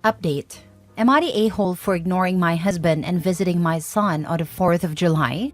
Update. Am I the a-hole for ignoring my husband and visiting my son on the 4th of July?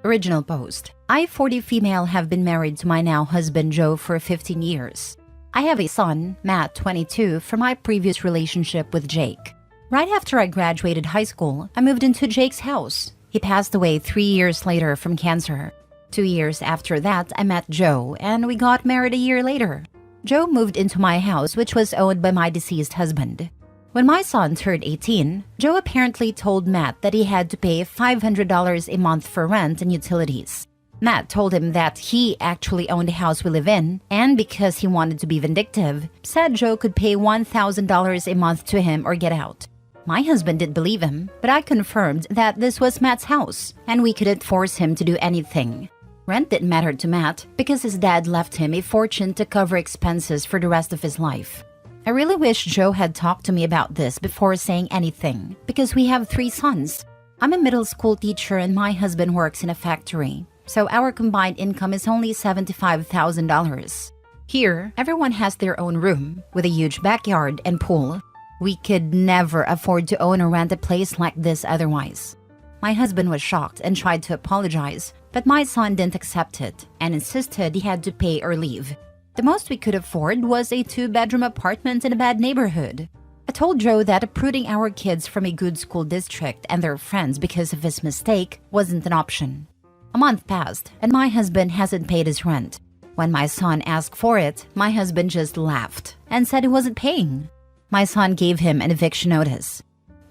Original post. I, 40 female, have been married to my now husband Joe for 15 years. I have a son, Matt, 22, from my previous relationship with Jake. Right after I graduated high school, I moved into Jake's house. He passed away 3 years later from cancer. 2 years after that, I met Joe, and we got married a year later. Joe moved into my house, which was owned by my deceased husband. When my son turned 18, Joe apparently told Matt that he had to pay $500 a month for rent and utilities. Matt told him that he actually owned the house we live in, and because he wanted to be vindictive, said Joe could pay $1,000 a month to him or get out. My husband didn't believe him, but I confirmed that this was Matt's house, and we couldn't force him to do anything. Rent didn't matter to Matt because his dad left him a fortune to cover expenses for the rest of his life. I really wish Joe had talked to me about this before saying anything, because we have 3 sons. I'm a middle school teacher and my husband works in a factory, so our combined income is only $75,000. Here, everyone has their own room, with a huge backyard and pool. We could never afford to own or rent a place like this otherwise. My husband was shocked and tried to apologize, but my son didn't accept it and insisted he had to pay or leave. The most we could afford was a 2-bedroom apartment in a bad neighborhood. I told Joe that uprooting our kids from a good school district and their friends because of his mistake wasn't an option. A month passed, and my husband hasn't paid his rent. When my son asked for it, my husband just laughed and said he wasn't paying. My son gave him an eviction notice.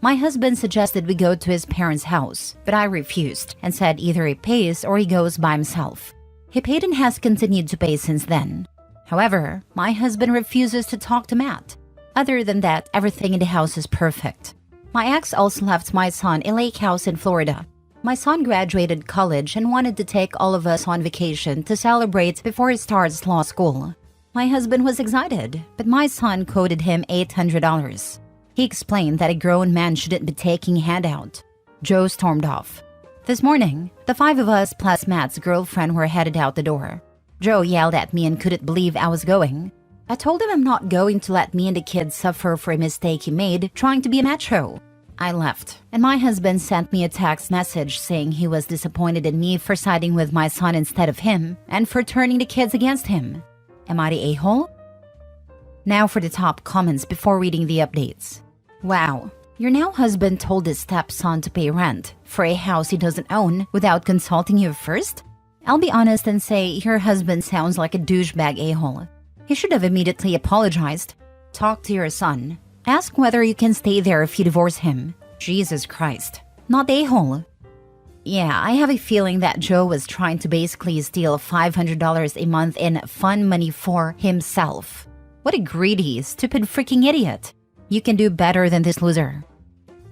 My husband suggested we go to his parents' house, but I refused and said either he pays or he goes by himself. He paid and has continued to pay since then. However, my husband refuses to talk to Matt. Other than that, everything in the house is perfect. My ex also left my son a lake house in Florida. My son graduated college and wanted to take all of us on vacation to celebrate before he starts law school. My husband was excited, but my son quoted him $800. He explained that a grown man shouldn't be taking a handout. Joe stormed off. This morning, the 5 of us plus Matt's girlfriend were headed out the door. Joe yelled at me and couldn't believe I was going. I told him I'm not going to let me and the kids suffer for a mistake he made trying to be a macho. I left, and my husband sent me a text message saying he was disappointed in me for siding with my son instead of him and for turning the kids against him. Am I the a-hole? Now for the top comments before reading the updates. Wow, your now husband told his stepson to pay rent for a house he doesn't own without consulting you first? I'll be honest and say your husband sounds like a douchebag a-hole. He should have immediately apologized. Talk to your son. Ask whether you can stay there if you divorce him. Jesus Christ. Not a-hole. Yeah, I have a feeling that Joe was trying to basically steal $500 a month in fun money for himself. What a greedy, stupid freaking idiot. You can do better than this loser.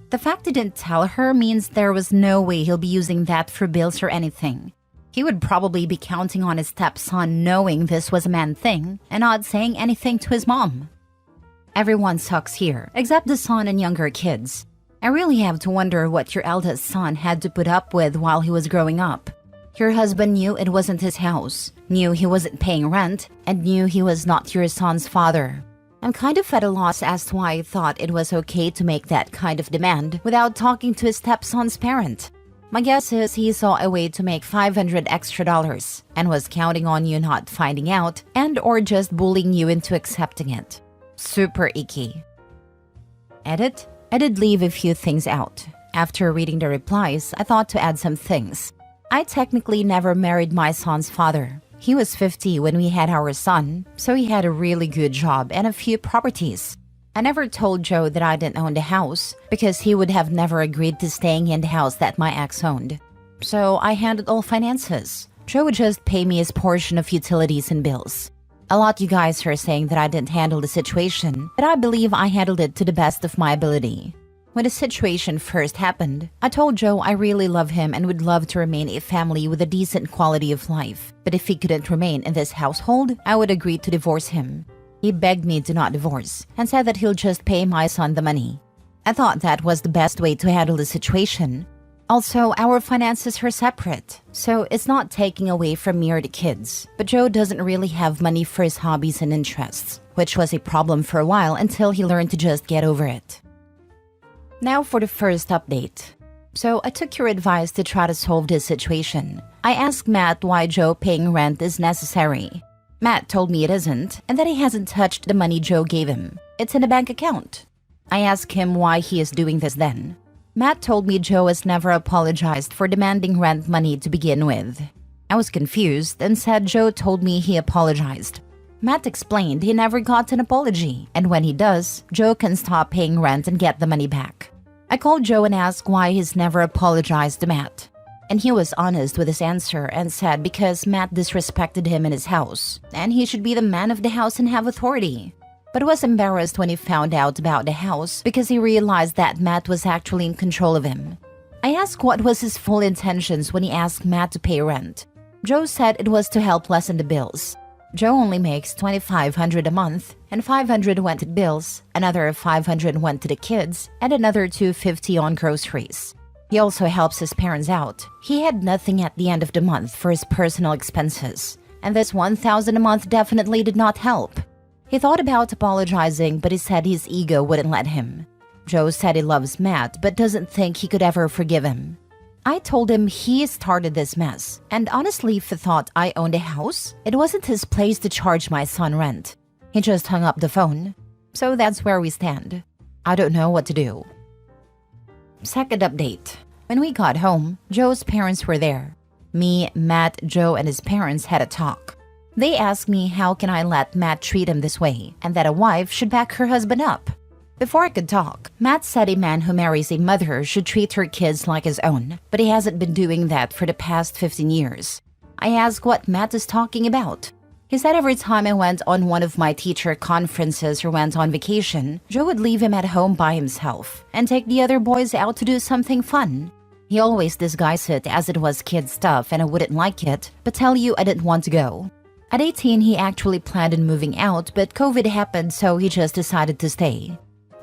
The fact he didn't tell her means there was no way he'll be using that for bills or anything. He would probably be counting on his stepson knowing this was a man thing and not saying anything to his mom. Everyone sucks here, except the son and younger kids. I really have to wonder what your eldest son had to put up with while he was growing up. Your husband knew it wasn't his house, knew he wasn't paying rent, and knew he was not your son's father. I'm kind of at a loss as to why he thought it was okay to make that kind of demand without talking to his stepson's parent. My guess is he saw a way to make $500 extra and was counting on you not finding out and or just bullying you into accepting it. Super icky. Edit? I did leave a few things out. After reading the replies, I thought to add some things. I technically never married my son's father. He was 50 when we had our son, so he had a really good job and a few properties. I never told Joe that I didn't own the house because he would have never agreed to staying in the house that my ex owned. So I handled all finances. Joe would just pay me his portion of utilities and bills. A lot you guys are saying that I didn't handle the situation, but I believe I handled it to the best of my ability. When the situation first happened, I told Joe I really love him and would love to remain a family with a decent quality of life. But if he couldn't remain in this household, I would agree to divorce him. He begged me to not divorce and said that he'll just pay my son the money. I thought that was the best way to handle the situation. Also, our finances are separate, so it's not taking away from me or the kids. But Joe doesn't really have money for his hobbies and interests. which was a problem for a while until he learned to just get over it. Now for the first update. So I took your advice to try to solve this situation. I asked Matt why Joe paying rent is necessary. Matt told me it isn't, and that he hasn't touched the money Joe gave him. It's in a bank account. I asked him why he is doing this then. Matt told me Joe has never apologized for demanding rent money to begin with. I was confused and said Joe told me he apologized. Matt explained he never got an apology, and when he does, Joe can stop paying rent and get the money back. I called Joe and asked why he's never apologized to Matt. And he was honest with his answer and said because Matt disrespected him in his house, and he should be the man of the house and have authority. But was embarrassed when he found out about the house because he realized that Matt was actually in control of him. I asked what was his full intentions when he asked Matt to pay rent. Joe said it was to help lessen the bills. Joe only makes $2,500 a month, and $500 went to bills, another $500 went to the kids, and another $250 on groceries. He also helps his parents out. He had nothing at the end of the month for his personal expenses, and this $1,000 a month definitely did not help. He thought about apologizing, but he said his ego wouldn't let him. Joe said he loves Matt, but doesn't think he could ever forgive him. I told him he started this mess, and honestly, if he thought I owned a house, it wasn't his place to charge my son rent. He just hung up the phone. So that's where we stand. I don't know what to do. Second update. When we got home, Joe's parents were there. Me, Matt, Joe, and his parents had a talk. They asked me how can I let Matt treat him this way, and that a wife should back her husband up. Before I could talk, Matt said a man who marries a mother should treat her kids like his own, but he hasn't been doing that for the past 15 years. I asked what Matt is talking about. He said every time I went on one of my teacher conferences or went on vacation, Joe would leave him at home by himself and take the other boys out to do something fun. He always disguised it as it was kid stuff and I wouldn't like it, but tell you I didn't want to go. At 18, he actually planned on moving out, but COVID happened, so he just decided to stay.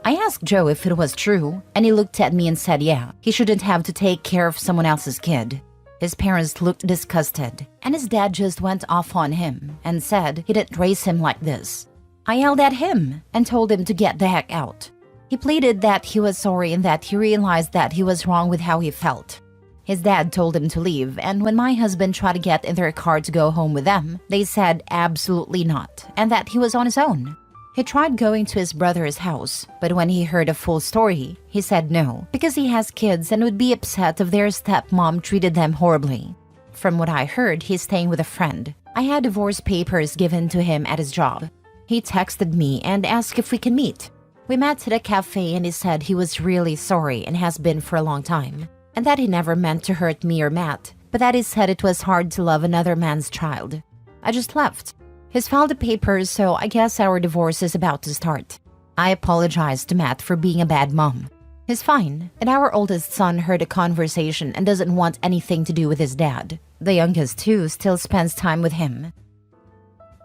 I asked Joe if it was true, and he looked at me and said yeah, he shouldn't have to take care of someone else's kid. His parents looked disgusted, and his dad just went off on him and said he didn't raise him like this. I yelled at him and told him to get the heck out. He pleaded that he was sorry and that he realized that he was wrong with how he felt. His dad told him to leave, and when my husband tried to get in their car to go home with them, they said absolutely not, and that he was on his own. He tried going to his brother's house, but when he heard a full story, he said no, because he has kids and would be upset if their stepmom treated them horribly. From what I heard, he's staying with a friend. I had divorce papers given to him at his job. He texted me and asked if we can meet. We met at a cafe and he said he was really sorry and has been for a long time, and that he never meant to hurt me or Matt, but that he said it was hard to love another man's child. I just left. He's filed the papers, so I guess our divorce is about to start. I apologized to Matt for being a bad mom. He's fine, and our oldest son heard a conversation and doesn't want anything to do with his dad. The youngest, too, still spends time with him.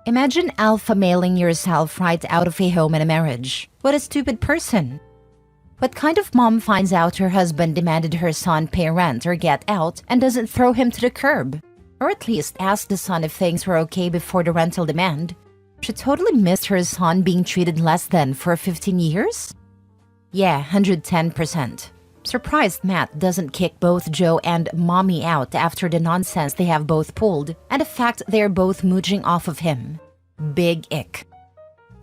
Imagine alpha mailing yourself right out of a home and a marriage. What a stupid person. What kind of mom finds out her husband demanded her son pay rent or get out and doesn't throw him to the curb? Or at least ask the son if things were okay before the rental demand. She totally missed her son being treated less than for 15 years? Yeah, 110%. Surprised Matt doesn't kick both Joe and Mommy out after the nonsense they have both pulled and the fact they're both mooching off of him. Big ick.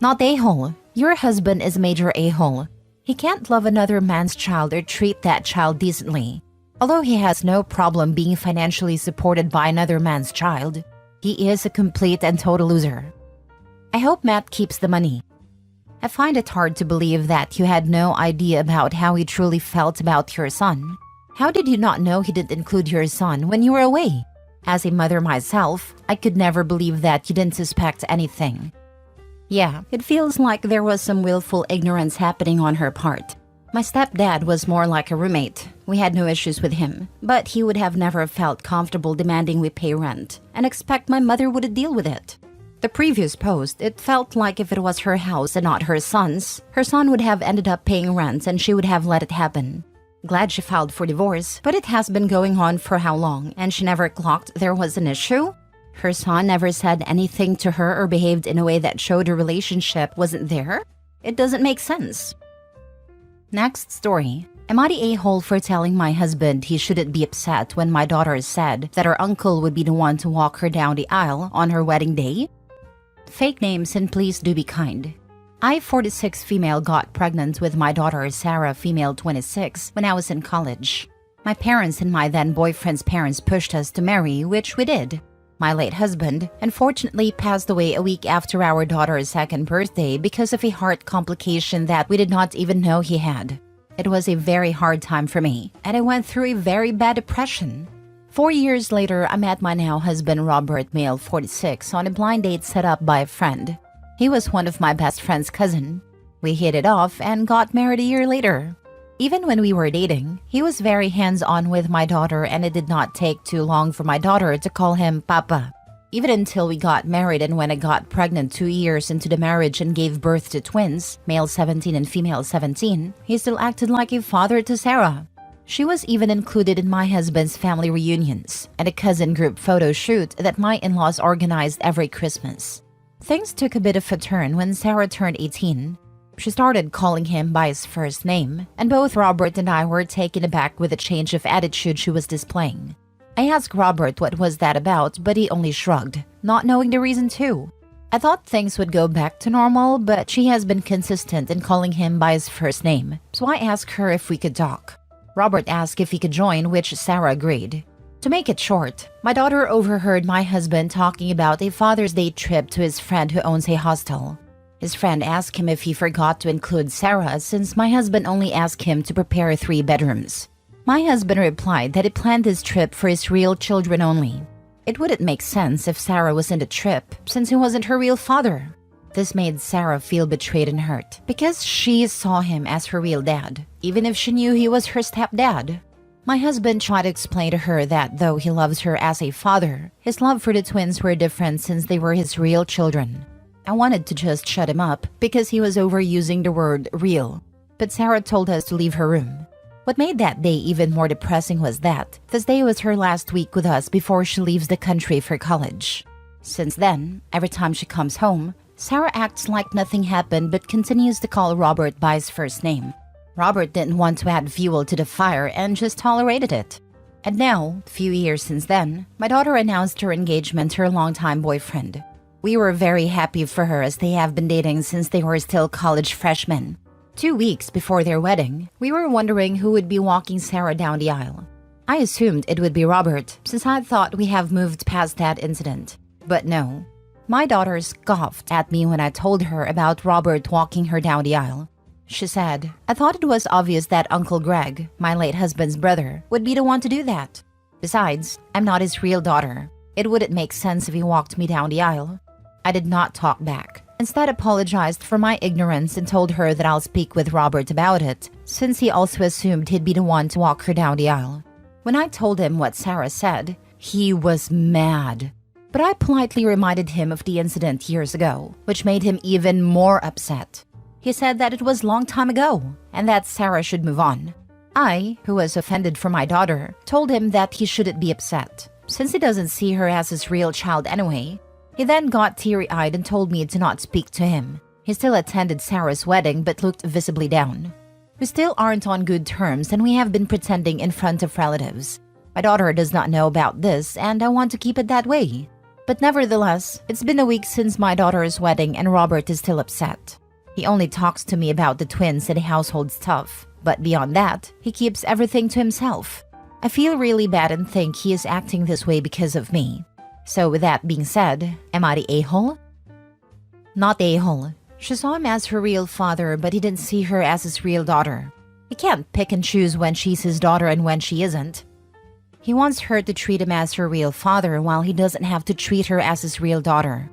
Not a-hole. Your husband is major a-hole. He can't love another man's child or treat that child decently. Although he has no problem being financially supported by another man's child, he is a complete and total loser. I hope Matt keeps the money. I find it hard to believe that you had no idea about how he truly felt about your son. How did you not know he didn't include your son when you were away? As a mother myself, I could never believe that you didn't suspect anything. Yeah, it feels like there was some willful ignorance happening on her part. My stepdad was more like a roommate. We had no issues with him, but he would have never felt comfortable demanding we pay rent and expect my mother would deal with it. The previous post, it felt like if it was her house and not her son's, her son would have ended up paying rent and she would have let it happen. Glad she filed for divorce, but it has been going on for how long and she never clocked there was an issue? Her son never said anything to her or behaved in a way that showed a relationship wasn't there? It doesn't make sense. Next story. Am I the a-hole for telling my husband he shouldn't be upset when my daughter said that her uncle would be the one to walk her down the aisle on her wedding day? Fake names and please do be kind. I, 46 female, got pregnant with my daughter Sarah, female 26, when I was in college. My parents and my then boyfriend's parents pushed us to marry, which we did. My late husband unfortunately passed away a week after our daughter's second birthday because of a heart complication that we did not even know he had. It was a very hard time for me, and I went through a very bad depression. 4 years later, I met my now husband Robert, male 46, on a blind date set up by a friend. He was one of my best friend's cousin. We hit it off and got married a year later. Even when we were dating, he was very hands-on with my daughter, and it did not take too long for my daughter to call him Papa. Even until we got married, and when I got pregnant 2 years into the marriage and gave birth to twins, male 17 and female 17, he still acted like a father to Sarah. She was even included in my husband's family reunions and a cousin group photo shoot that my in-laws organized every Christmas. Things took a bit of a turn when Sarah turned 18. She started calling him by his first name, and both Robert and I were taken aback with the change of attitude she was displaying. I asked Robert what was that about, but he only shrugged, not knowing the reason too. I thought things would go back to normal, but she has been consistent in calling him by his first name, so I asked her if we could talk. Robert asked if he could join, which Sarah agreed. To make it short, my daughter overheard my husband talking about a Father's Day trip to his friend who owns a hostel. His friend asked him if he forgot to include Sarah since my husband only asked him to prepare 3 bedrooms. My husband replied that he planned this trip for his real children only. It wouldn't make sense if Sarah was in the trip since he wasn't her real father. This made Sarah feel betrayed and hurt because she saw him as her real dad, even if she knew he was her stepdad. My husband tried to explain to her that though he loves her as a father, his love for the twins were different since they were his real children. I wanted to just shut him up because he was overusing the word real, but Sarah told us to leave her room. What made that day even more depressing was that this day was her last week with us before she leaves the country for college. Since then, every time she comes home, Sarah acts like nothing happened but continues to call Robert by his first name. Robert didn't want to add fuel to the fire and just tolerated it. And now, a few years since then, my daughter announced her engagement to her longtime boyfriend. We were very happy for her as they have been dating since they were still college freshmen. 2 weeks before their wedding, we were wondering who would be walking Sarah down the aisle. I assumed it would be Robert since I thought we have moved past that incident. But no. My daughter scoffed at me when I told her about Robert walking her down the aisle. She said, "I thought it was obvious that Uncle Greg, my late husband's brother, would be the one to do that. Besides, I'm not his real daughter. It wouldn't make sense if he walked me down the aisle." I did not talk back. Instead, apologized for my ignorance and told her that I'll speak with Robert about it, since he also assumed he'd be the one to walk her down the aisle. When I told him what Sarah said, he was mad. But I politely reminded him of the incident years ago, which made him even more upset. He said that it was a long time ago, and that Sarah should move on. I, who was offended for my daughter, told him that he shouldn't be upset, since he doesn't see her as his real child anyway. He then got teary-eyed and told me to not speak to him. He still attended Sarah's wedding but looked visibly down. We still aren't on good terms and we have been pretending in front of relatives. My daughter does not know about this and I want to keep it that way. But nevertheless, it's been a week since my daughter's wedding and Robert is still upset. He only talks to me about the twins and household stuff, but beyond that, he keeps everything to himself. I feel really bad and think he is acting this way because of me. So with that being said, am I the a-hole? Not a-hole. She saw him as her real father, but he didn't see her as his real daughter. He can't pick and choose when she's his daughter and when she isn't. He wants her to treat him as her real father while he doesn't have to treat her as his real daughter.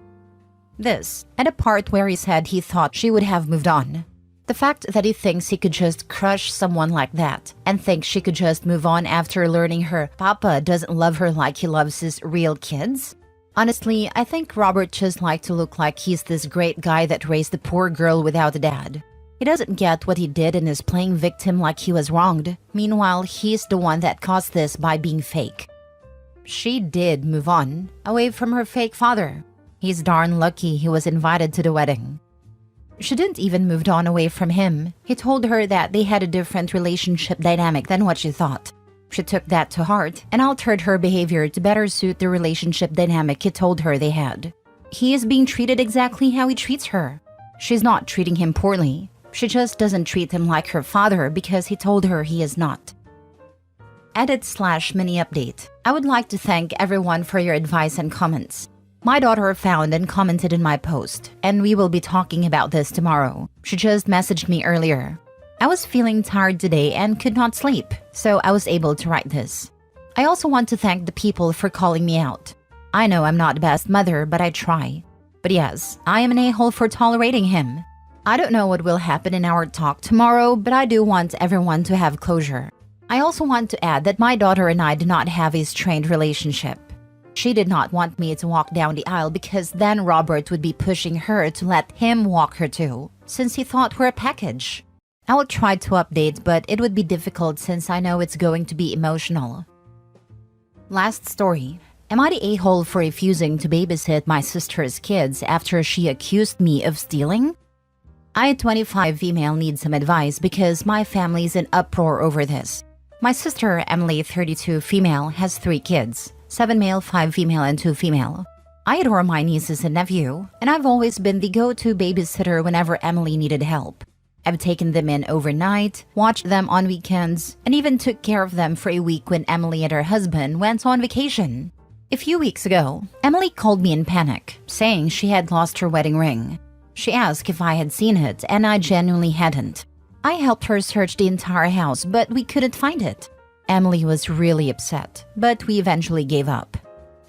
This, and a part where he said he thought she would have moved on. The fact that he thinks he could just crush someone like that and thinks she could just move on after learning her papa doesn't love her like he loves his real kids? Honestly, I think Robert just liked to look like he's this great guy that raised the poor girl without a dad. He doesn't get what he did and is playing victim like he was wronged. Meanwhile, he's the one that caused this by being fake. She did move on, away from her fake father. He's darn lucky he was invited to the wedding. She didn't even moved on away from him. He told her that they had a different relationship dynamic than what she thought. She took that to heart and altered her behavior to better suit the relationship dynamic he told her they had. He is being treated exactly how he treats her. She's not treating him poorly. She just doesn't treat him like her father because he told her he is not. Edit/mini update. I would like to thank everyone for your advice and comments. My daughter found and commented in my post, and we will be talking about this tomorrow. She just messaged me earlier. I was feeling tired today and could not sleep, so I was able to write this. I also want to thank the people for calling me out. I know I'm not the best mother, but I try. But yes, I am an a-hole for tolerating him. I don't know what will happen in our talk tomorrow, but I do want everyone to have closure. I also want to add that my daughter and I do not have a strained relationship. She did not want me to walk down the aisle because then Robert would be pushing her to let him walk her too, since he thought we're a package. I will try to update, but it would be difficult since I know it's going to be emotional. Last story. Am I the a-hole for refusing to babysit my sister's kids after she accused me of stealing? I, 25 female, need some advice because my family's in uproar over this. My sister, Emily, 32 female, has 3 kids. 7 male, 5 female, and 2 female. I adore my nieces and nephew, and I've always been the go-to babysitter whenever Emily needed help. I've taken them in overnight, watched them on weekends, and even took care of them for a week when Emily and her husband went on vacation. A few weeks ago, Emily called me in panic, saying she had lost her wedding ring. She asked if I had seen it, and I genuinely hadn't. I helped her search the entire house, but we couldn't find it. Emily was really upset, but we eventually gave up.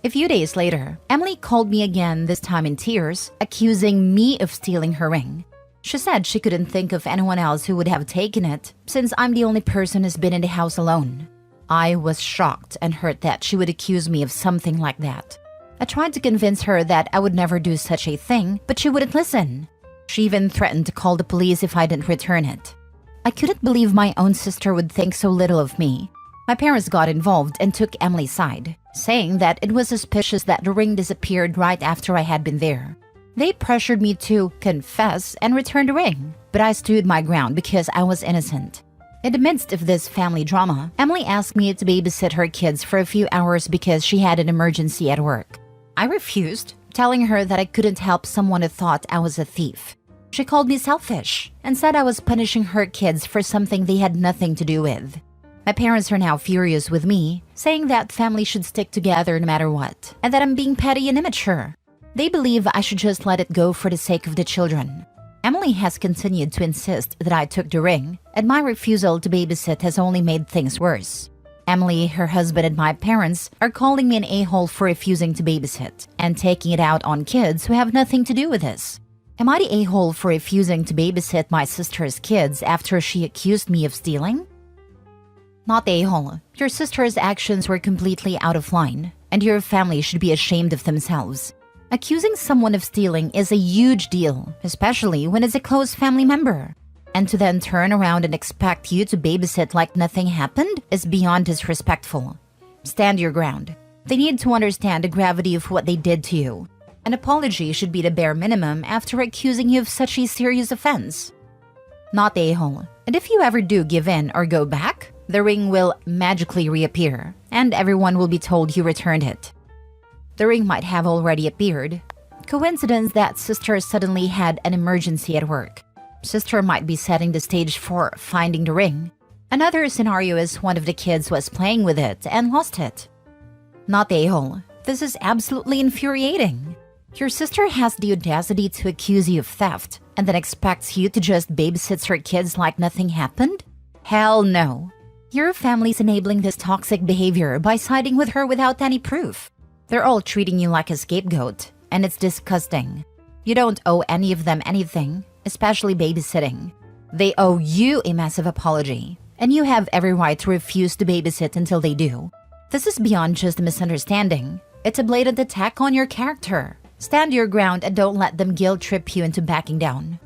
A few days later, Emily called me again, this time in tears, accusing me of stealing her ring. She said she couldn't think of anyone else who would have taken it, since I'm the only person who's been in the house alone. I was shocked and hurt that she would accuse me of something like that. I tried to convince her that I would never do such a thing, but she wouldn't listen. She even threatened to call the police if I didn't return it. I couldn't believe my own sister would think so little of me. My parents got involved and took Emily's side, saying that it was suspicious that the ring disappeared right after I had been there. They pressured me to confess and return the ring, but I stood my ground because I was innocent. In the midst of this family drama, Emily asked me to babysit her kids for a few hours because she had an emergency at work. I refused, telling her that I couldn't help someone who thought I was a thief. She called me selfish and said I was punishing her kids for something they had nothing to do with. My parents are now furious with me, saying that family should stick together no matter what, and that I'm being petty and immature. They believe I should just let it go for the sake of the children. Emily has continued to insist that I took the ring, and my refusal to babysit has only made things worse. Emily, her husband, and my parents are calling me an a-hole for refusing to babysit and taking it out on kids who have nothing to do with this. Am I the a-hole for refusing to babysit my sister's kids after she accused me of stealing? Not the a-hole. Your sister's actions were completely out of line, and your family should be ashamed of themselves. Accusing someone of stealing is a huge deal, especially when it's a close family member. And to then turn around and expect you to babysit like nothing happened is beyond disrespectful. Stand your ground. They need to understand the gravity of what they did to you. An apology should be the bare minimum after accusing you of such a serious offense. Not the a-hole. And if you ever do give in or go back, the ring will magically reappear, and everyone will be told you returned it. The ring might have already appeared. Coincidence that sister suddenly had an emergency at work. Sister might be setting the stage for finding the ring. Another scenario is one of the kids was playing with it and lost it. Not the a-hole. This is absolutely infuriating. Your sister has the audacity to accuse you of theft and then expects you to just babysit her kids like nothing happened? Hell no. Your family's enabling this toxic behavior by siding with her without any proof. They're all treating you like a scapegoat, and it's disgusting. You don't owe any of them anything, especially babysitting. They owe you a massive apology, and you have every right to refuse to babysit until they do. This is beyond just a misunderstanding. It's a blatant attack on your character. Stand your ground and don't let them guilt trip you into backing down.